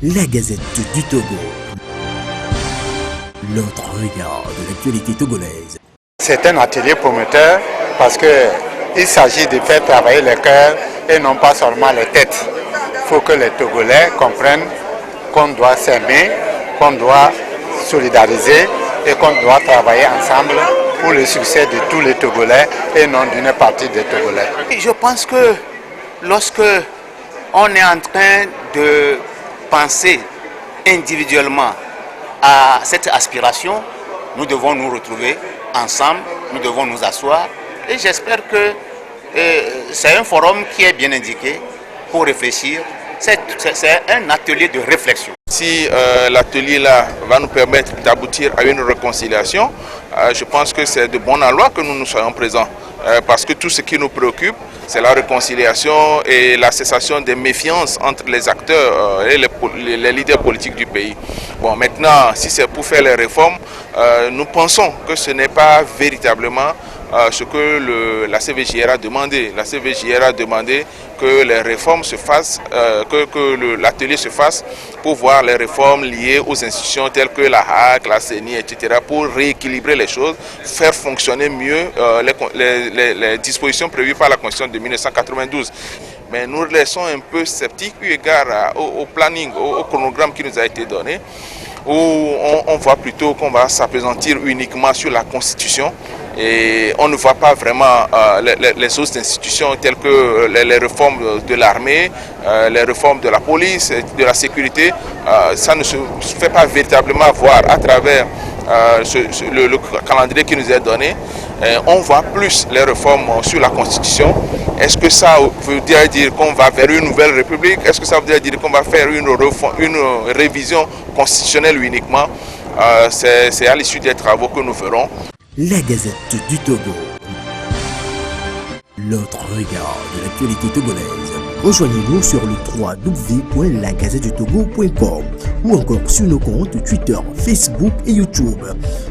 La Gazette du Togo. L'autre regard de l'actualité togolaise. C'est un atelier prometteur parce qu'il s'agit de faire travailler les cœurs et non pas seulement les têtes. Il faut que les Togolais comprennent qu'on doit s'aimer, qu'on doit solidariser et qu'on doit travailler ensemble pour le succès de tous les Togolais et non d'une partie des Togolais. Je pense que lorsque on est en train de penser individuellement à cette aspiration, nous devons nous retrouver ensemble, nous devons nous asseoir et j'espère que c'est un forum qui est bien indiqué pour réfléchir. C'est un atelier de réflexion. Si l'atelier là va nous permettre d'aboutir à une réconciliation, je pense que c'est de bon aloi que nous soyons présents. Parce que tout ce qui nous préoccupe, c'est la réconciliation et la cessation des méfiances entre les acteurs et les leaders politiques du pays. Bon, maintenant, si c'est pour faire les réformes, nous pensons que ce n'est pas véritablement ce que la CVJR a demandé. La CVJR a demandé que les réformes se fassent, que l'atelier se fasse pour voir les réformes liées aux institutions telles que la HAC, la CENI, etc. pour rééquilibrer les choses, faire fonctionner mieux les dispositions prévues par la Constitution de 1992. Mais nous laissons un peu sceptiques eu égard au planning, au chronogramme qui nous a été donné, où on voit plutôt qu'on va s'appesantir uniquement sur la Constitution et on ne voit pas vraiment les autres institutions telles que les réformes de l'armée, les réformes de la police, de la sécurité. Ça ne se fait pas véritablement voir à travers le calendrier qui nous est donné. On voit plus les réformes sur la Constitution. Est-ce que ça veut dire qu'on va vers une nouvelle république? Est-ce que ça veut dire qu'on va faire une révision constitutionnelle uniquement? C'est à l'issue des travaux que nous ferons. La Gazette du Togo. L'autre regard de l'actualité togolaise. Rejoignez-nous sur le www.lagazettedutogo.com ou encore sur nos comptes Twitter, Facebook et YouTube.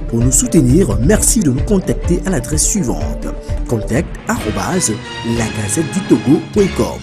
Pour nous soutenir, merci de nous contacter à l'adresse suivante: contact@lagazettedutogo.com.